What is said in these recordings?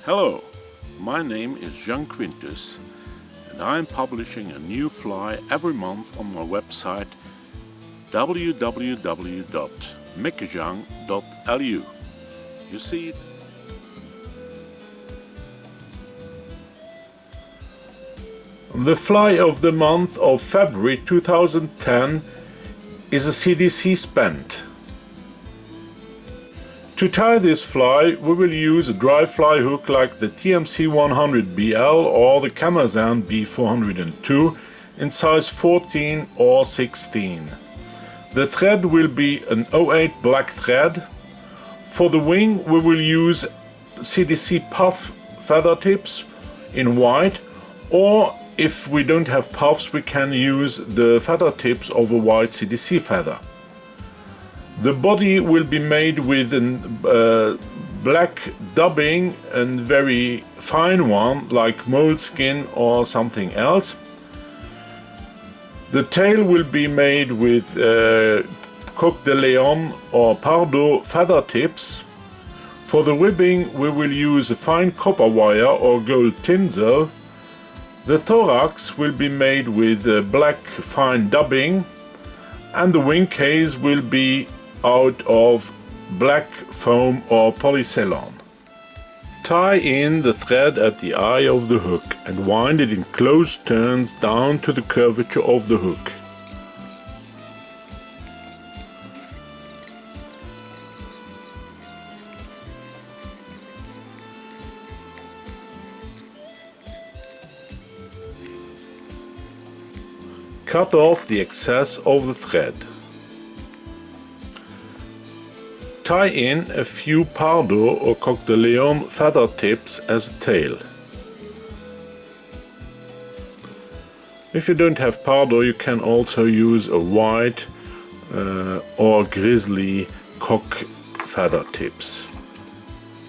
Hello, my name is Jean Quintus and I am publishing a new fly every month on my website www.meckejang.lu. You see it? The fly of the month of February 2010 is a CDC Spent. To tie this fly, we will use a dry fly hook like the TMC 100BL or the Meckejang B402 in size 14 or 16. The thread will be an 08 black thread. For the wing we will use CDC puff feather tips in white, or if we don't have puffs we can use the feather tips of a white CDC feather. The body will be made with a black dubbing and very fine one like moleskin or something else. The tail will be made with coq de leon or pardo feather tips. For the ribbing we will use a fine copper wire or gold tinsel. The thorax will be made with black fine dubbing, and the wing case will be out of black foam or polycelone. Tie in the thread at the eye of the hook and wind it in close turns down to the curvature of the hook. Cut off the excess of the thread. Tie in a few pardo or coq de leon feather tips as a tail. If you don't have pardo, you can also use a white or grizzly coq feather tips.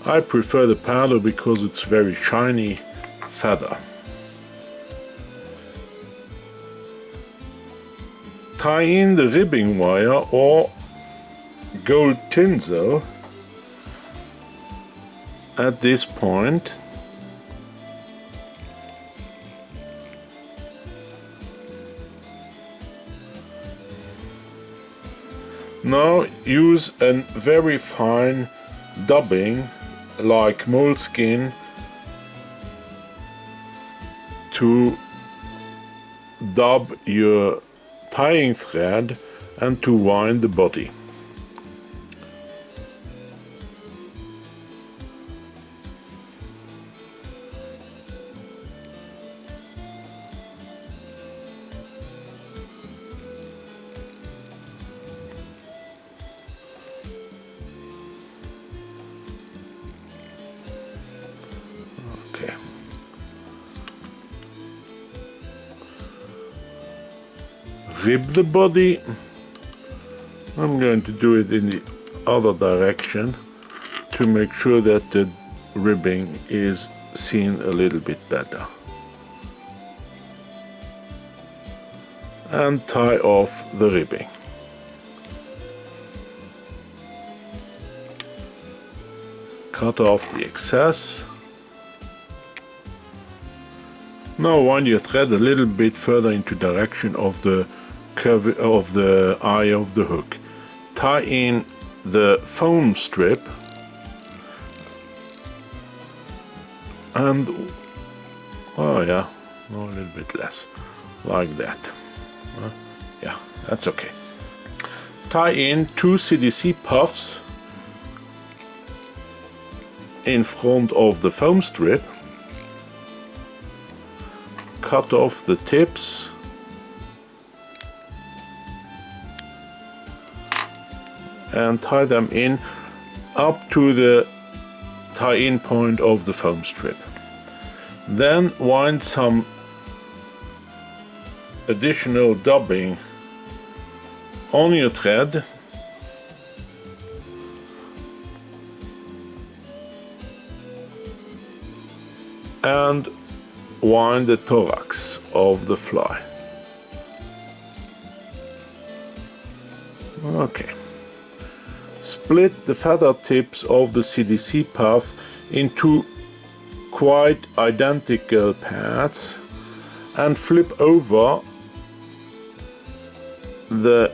I prefer the pardo because it's very shiny feather. Tie in the ribbing wire or gold tinsel at this point. Now use a very fine dubbing like moleskin to dub your tying thread and to wind the body. Okay. Rib the body. I'm going to do it in the other direction to make sure that the ribbing is seen a little bit better. And tie off the ribbing. Cut off the excess. Now wind your thread a little bit further into direction of the curve of the eye of the hook. Tie in the foam strip and a little bit less, like that. Yeah, that's okay. Tie in two CDC puffs in front of the foam strip. Cut off the tips and tie them in up to the tie-in point of the foam strip. Then wind some additional dubbing on your thread and wind the thorax of the fly. Okay. Split the feather tips of the CDC puff into quite identical pads and flip over the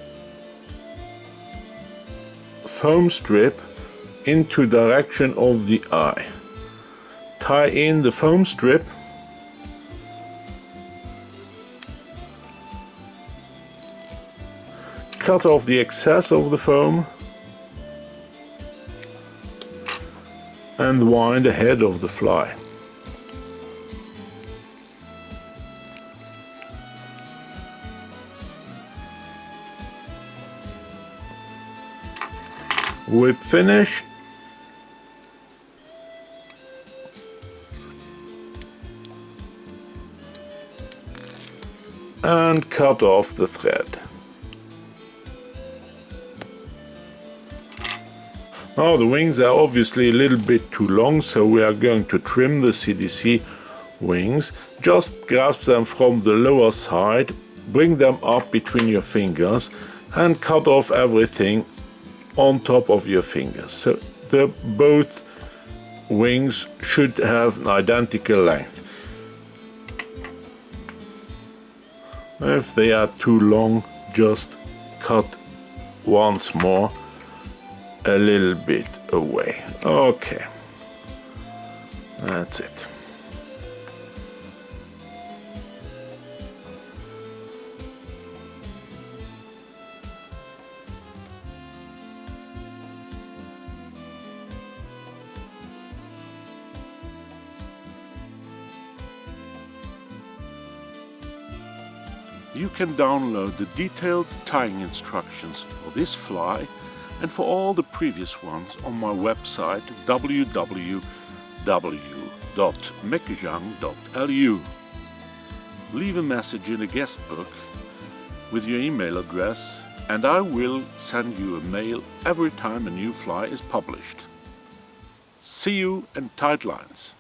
foam strip into direction of the eye. Tie in the foam strip cut off the excess of the foam and wind the head of the fly. Whip finish and cut off the thread. Now the wings are obviously a little bit too long, so we are going to trim the CDC wings. Just grasp them from the lower side, bring them up between your fingers and cut off everything on top of your fingers. So both wings should have an identical length. If they are too long, just cut once more a little bit away. Okay, that's it. You can download the detailed tying instructions for this fly and for all the previous ones on my website www.meckejang.lu. Leave a message in the guest book with your email address and I will send you a mail every time a new fly is published. See you in tight lines.